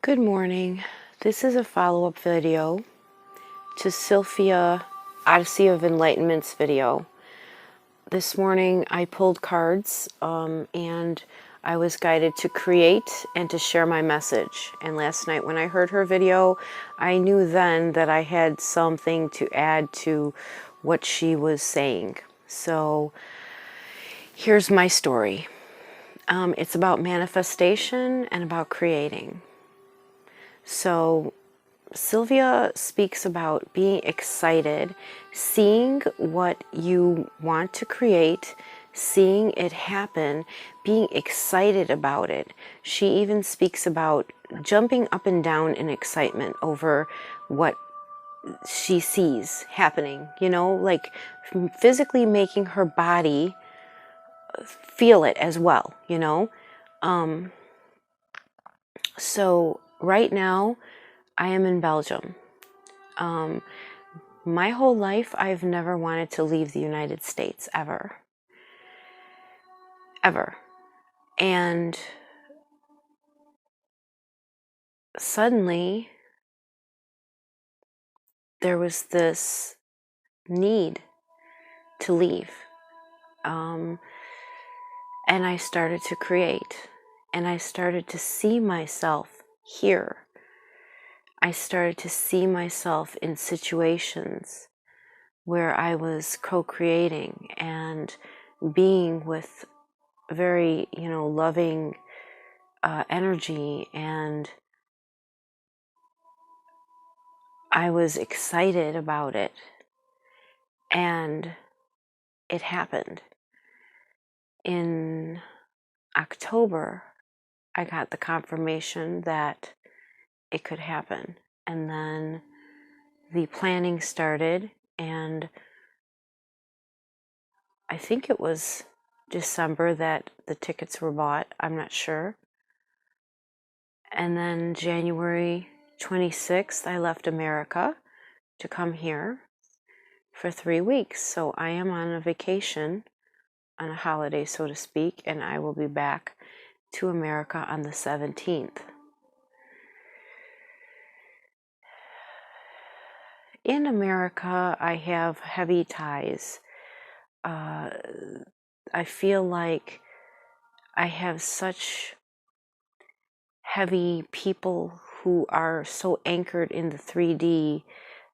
Good morning. This is a follow-up video to Sylvia Odyssey of Enlightenment's video. This morning I pulled cards and I was guided to create and to share my message. And last night when I heard her video, I knew then that I had something to add to what she was saying. So here's my story. It's about manifestation and about creating. So Sylvia speaks about being excited, seeing what you want to create, seeing it happen, being excited about it. She even speaks about jumping up and down in excitement over what she sees happening, like physically making her body feel it as well, So right now, I am in Belgium. My whole life, I've never wanted to leave the United States, ever. Ever. And suddenly, there was this need to leave. And I started to create. And I started to see myself here. I started to see myself in situations where I was co-creating and being with very, loving energy, and I was excited about it, and it happened. In October, I got the confirmation that it could happen, and then the planning started, and I think it was December that the tickets were bought. I'm not sure. And then January 26th, I left America to come here for 3 weeks. So I am on a vacation, on a holiday, so to speak, and I will be back to America on the 17th. In America, I have heavy ties. I feel like I have such heavy people who are so anchored in the 3D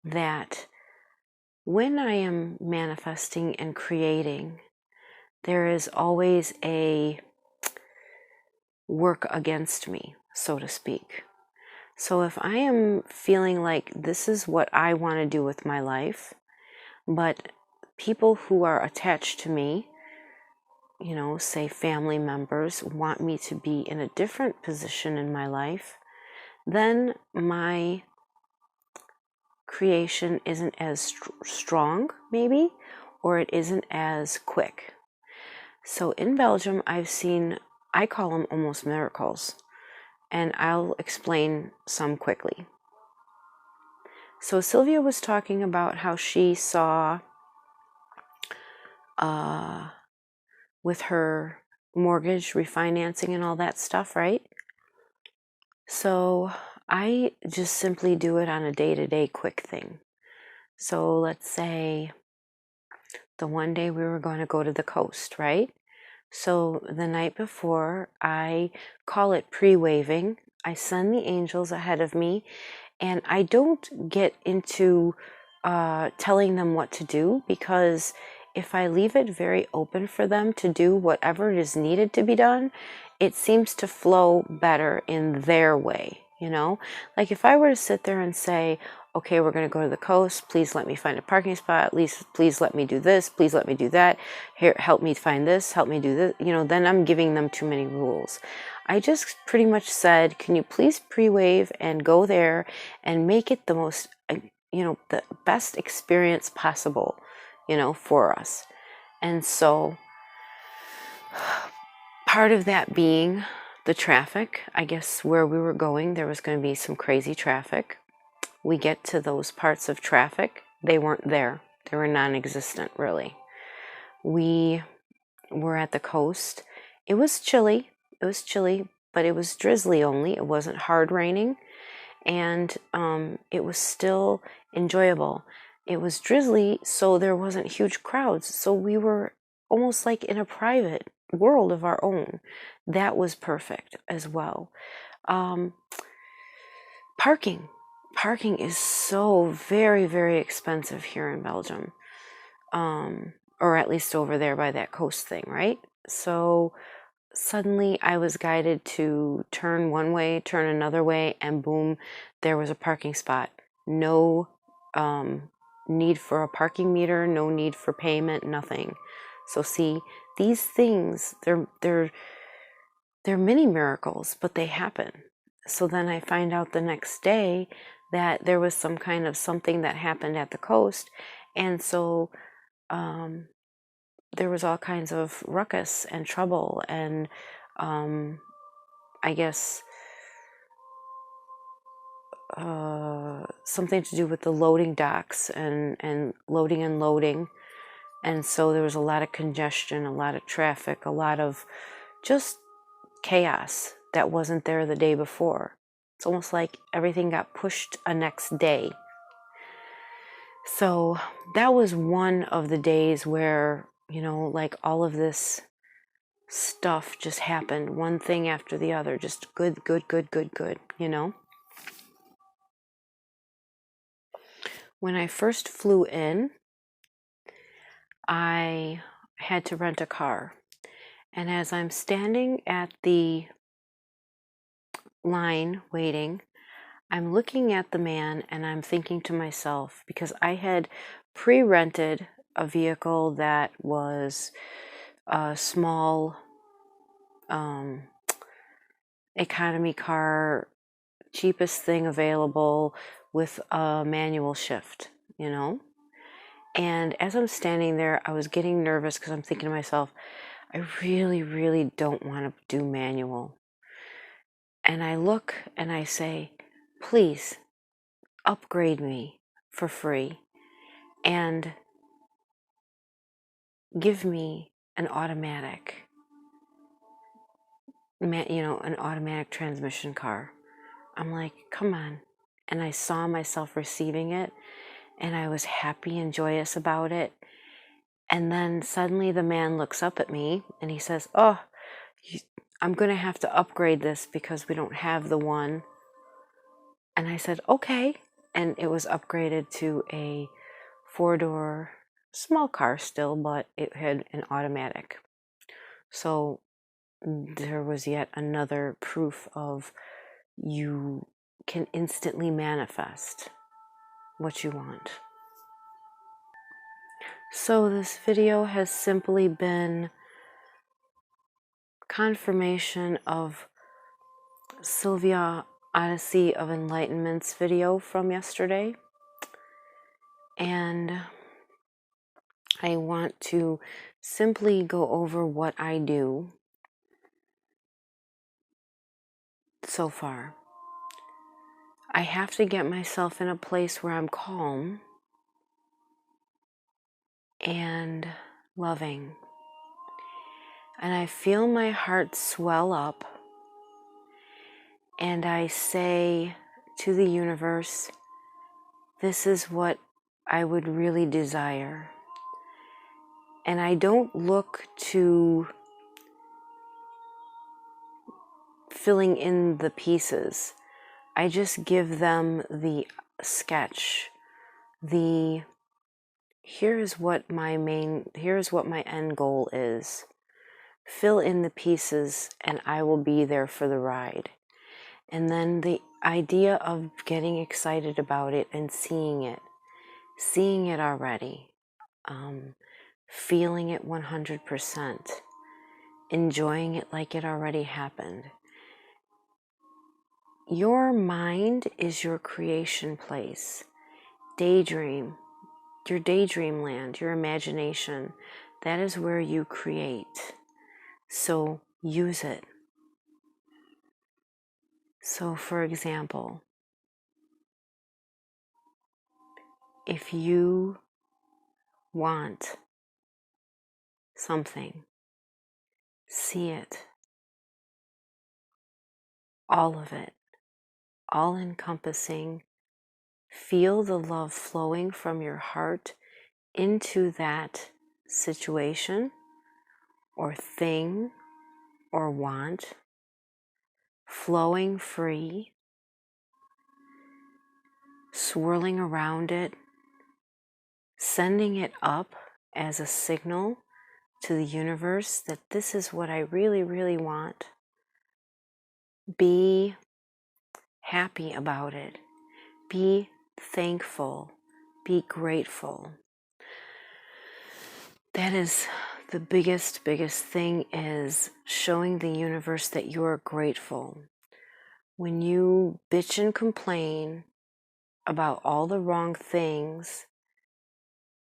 that when I am manifesting and creating, there is always a work against me, so to speak. So if I am feeling like this is what I want to do with my life, but people who are attached to me, say family members, want me to be in a different position in my life, then my creation isn't as strong, maybe, or it isn't as quick. So in Belgium, I've seen, I call them almost miracles, and I'll explain some quickly. So Sylvia was talking about how she saw with her mortgage refinancing and all that stuff, right? So I just simply do it on a day-to-day quick thing. So let's say the one day we were going to go to the coast, right? So the night before, I call it pre-waving. I send the angels ahead of me, and I don't get into telling them what to do, because if I leave it very open for them to do whatever it is needed to be done, it seems to flow better in their way, Like if I were to sit there and say, okay, we're going to go to the coast, please let me find a parking spot, at least please let me do this, please let me do that, here, help me find this, help me do this, then I'm giving them too many rules. I just pretty much said, can you please pre-wave and go there and make it the most, the best experience possible, for us. And so part of that being the traffic, I guess where we were going, there was going to be some crazy traffic. We get to those parts of traffic, they weren't there. They were non-existent, really. We were at the coast. It was chilly. but it was drizzly only. It wasn't hard raining, and it was still enjoyable. It was drizzly, so there wasn't huge crowds, so we were almost like in a private world of our own. That was perfect as well. Parking is so very, very expensive here in Belgium, or at least over there by that coast thing, right? So suddenly I was guided to turn one way, turn another way, and boom, there was a parking spot. No need for a parking meter, no need for payment, nothing. So see, these things, they're mini miracles, but they happen. So then I find out the next day that there was some kind of something that happened at the coast, and so there was all kinds of ruckus and trouble, and I guess something to do with the loading docks and loading and loading. And so there was a lot of congestion, a lot of traffic, a lot of just chaos that wasn't there the day before. It's almost like everything got pushed a next day. So that was one of the days where, you know, like all of this stuff just happened, one thing after the other, just good, you know. When I first flew in, I had to rent a car. And as I'm standing at the line waiting, I'm looking at the man and I'm thinking to myself, because I had pre-rented a vehicle that was a small economy car, cheapest thing available with a manual shift, you know? And as I'm standing there, I was getting nervous because I'm thinking to myself, I really, really don't want to do manual. And I look and I say, please upgrade me for free and give me an automatic, an automatic transmission car. I'm like, come on. And I saw myself receiving it, and I was happy and joyous about it. And then suddenly the man looks up at me and he says, oh, I'm going to have to upgrade this because we don't have the one. And I said, okay. And it was upgraded to a 4-door, small car still, but it had an automatic. So there was yet another proof of you can instantly manifest what you want. So this video has simply been confirmation of Sylvia Odyssey of Enlightenment's video from yesterday. And I want to simply go over what I do so far. I have to get myself in a place where I'm calm and loving. And I feel my heart swell up, and I say to the universe, this is what I would really desire. And I don't look to filling in the pieces. I just give them the sketch, here's what my end goal is. Fill in the pieces and I will be there for the ride. And then the idea of getting excited about it and seeing it already, feeling it 100%, enjoying it like it already happened. Your mind is your creation place. Daydream, your daydream land, your imagination, that is where you create. So use it. So for example, if you want something, see it, all of it, all encompassing. Feel the love flowing from your heart into that situation or thing or want, flowing free, swirling around it, sending it up as a signal to the universe that this is what I really, really want. Be happy about it. Be thankful. Be grateful. That is the biggest thing, is showing the universe that you are grateful. When you bitch and complain about all the wrong things,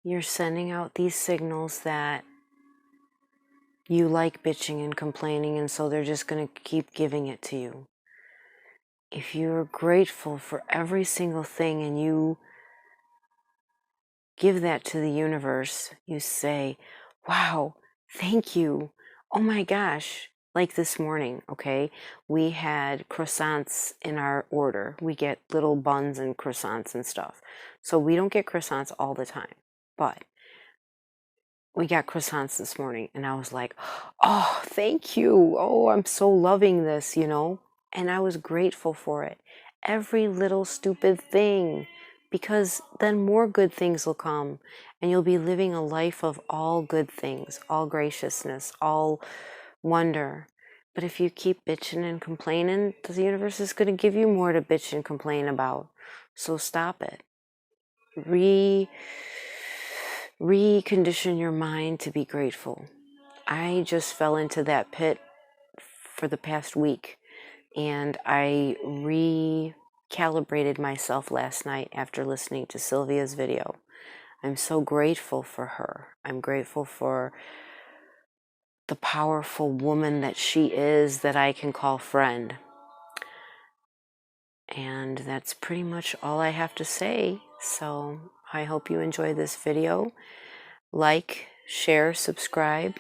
you're sending out these signals that you like bitching and complaining, and so they're just going to keep giving it to you. If you're grateful for every single thing and you give that to the universe, you say, wow, thank you. Oh my gosh. Like this morning, okay, we had croissants in our order. We get little buns and croissants and stuff. So we don't get croissants all the time, but we got croissants this morning, and I was like, oh, thank you. Oh, I'm so loving this, and I was grateful for it. Every little stupid thing, because then more good things will come, and you'll be living a life of all good things, all graciousness, all wonder. But if you keep bitching and complaining, the universe is going to give you more to bitch and complain about. So stop it. Recondition your mind to be grateful. I just fell into that pit for the past week, and I recalibrated myself last night after listening to Sylvia's video. I'm so grateful for her. I'm grateful for the powerful woman that she is, that I can call friend. And that's pretty much all I have to say. So I hope you enjoy this video. Like, share, subscribe,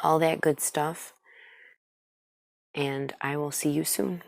all that good stuff. And I will see you soon.